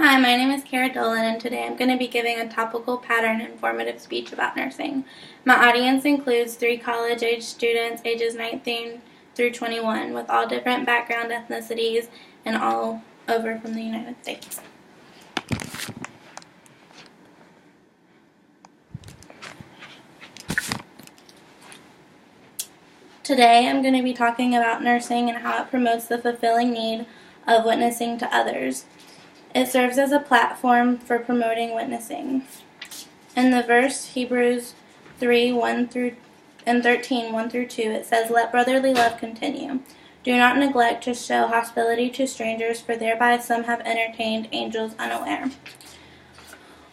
Hi, my name is Kara Dolan, and today I'm going to be giving a topical pattern informative speech about nursing. My audience includes 3 college-age students ages 19 through 21 with all different background ethnicities and all over from the United States. Today I'm going to be talking about nursing and how it promotes the fulfilling need of witnessing to others. It serves as a platform for promoting witnessing. In the verse Hebrews 3, 1 through and 13, 1 through 2, it says, "Let brotherly love continue. Do not neglect to show hospitality to strangers, for thereby some have entertained angels unaware."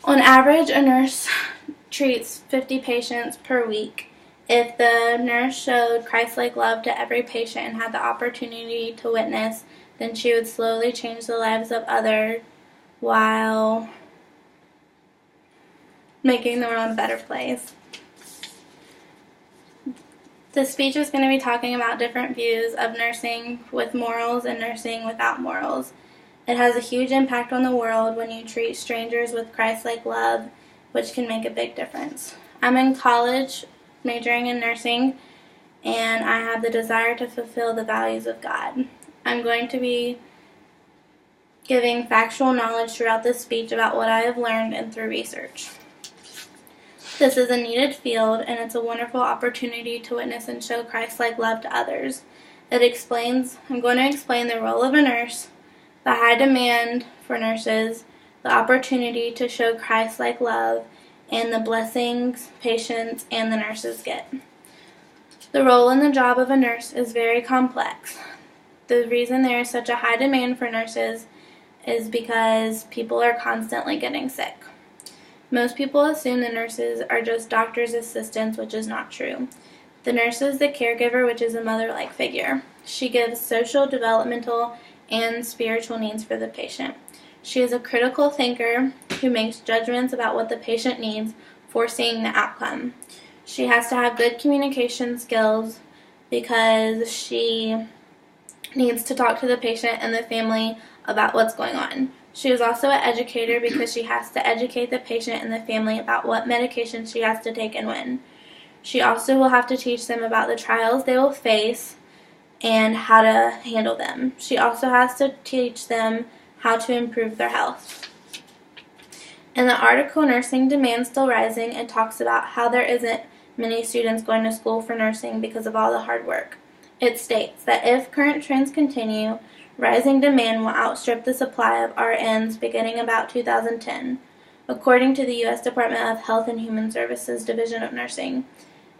On average, a nurse treats 50 patients per week. If the nurse showed Christ-like love to every patient and had the opportunity to witness, then she would slowly change the lives of others while making the world a better place. This speech is going to be talking about different views of nursing with morals and nursing without morals. It has a huge impact on the world when you treat strangers with Christ-like love, which can make a big difference. I'm in college, majoring in nursing, and I have the desire to fulfill the values of God. I'm going to be giving factual knowledge throughout this speech about what I have learned and through research. This is a needed field, and it's a wonderful opportunity to witness and show Christ-like love to others. I'm going to explain the role of a nurse, the high demand for nurses, the opportunity to show Christ-like love, and the blessings patients and the nurses get. The role and the job of a nurse is very complex. The reason there is such a high demand for nurses is because people are constantly getting sick. Most people assume the nurses are just doctors' assistants, which is not true. The nurse is the caregiver, which is a mother-like figure. She gives social, developmental, and spiritual needs for the patient. She is a critical thinker who makes judgments about what the patient needs, foreseeing the outcome. She has to have good communication skills because she needs to talk to the patient and the family about what's going on. She is also an educator because she has to educate the patient and the family about what medication she has to take and when. She also will have to teach them about the trials they will face and how to handle them. She also has to teach them how to improve their health. In the article Nursing Demand Still Rising, it talks about how there isn't many students going to school for nursing because of all the hard work. It states that if current trends continue, rising demand will outstrip the supply of RNs beginning about 2010, according to the U.S. Department of Health and Human Services Division of Nursing.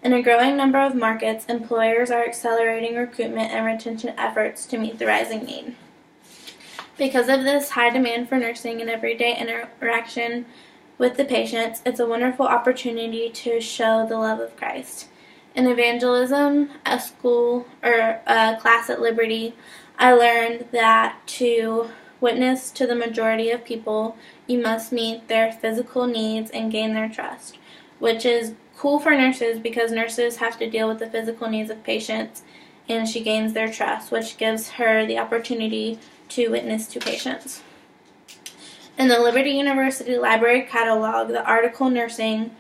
In a growing number of markets, employers are accelerating recruitment and retention efforts to meet the rising need. Because of this high demand for nursing and everyday interaction with the patients, it's a wonderful opportunity to show the love of Christ. In evangelism, a class at Liberty, I learned that to witness to the majority of people, you must meet their physical needs and gain their trust, which is cool for nurses because nurses have to deal with the physical needs of patients, and she gains their trust, which gives her the opportunity to witness to patients. In the Liberty University Library Catalog, the article Nursing,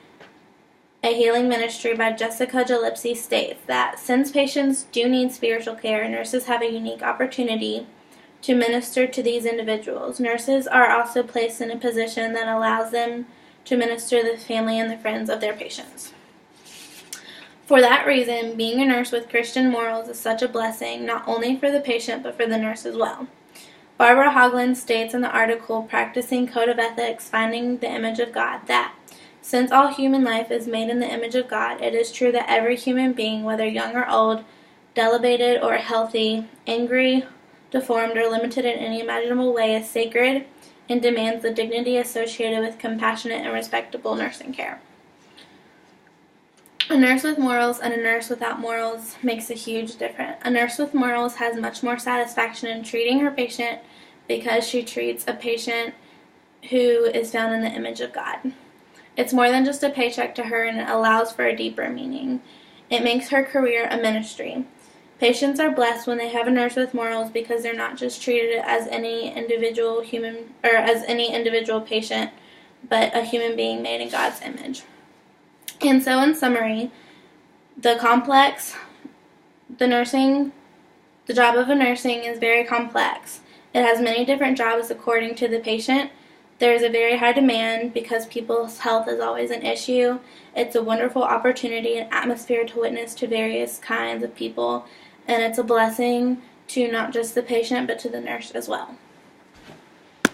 a Healing Ministry by Jessica Gillespie states that since patients do need spiritual care, nurses have a unique opportunity to minister to these individuals. Nurses are also placed in a position that allows them to minister to the family and the friends of their patients. For that reason, being a nurse with Christian morals is such a blessing, not only for the patient but for the nurse as well. Barbara Hoagland states in the article Practicing Code of Ethics, Finding the Image of God, that since all human life is made in the image of God, it is true that every human being, whether young or old, debilitated or healthy, angry, deformed, or limited in any imaginable way, is sacred and demands the dignity associated with compassionate and respectable nursing care. A nurse with morals and a nurse without morals makes a huge difference. A nurse with morals has much more satisfaction in treating her patient because she treats a patient who is found in the image of God. It's more than just a paycheck to her, and it allows for a deeper meaning. It makes her career a ministry. Patients are blessed when they have a nurse with morals because they're not just treated as any individual human or as any individual patient, but a human being made in God's image. And so in summary, the job of a nursing is very complex. It has many different jobs according to the patient. There is a very high demand because people's health is always an issue. It's a wonderful opportunity and atmosphere to witness to various kinds of people, and it's a blessing to not just the patient but to the nurse as well.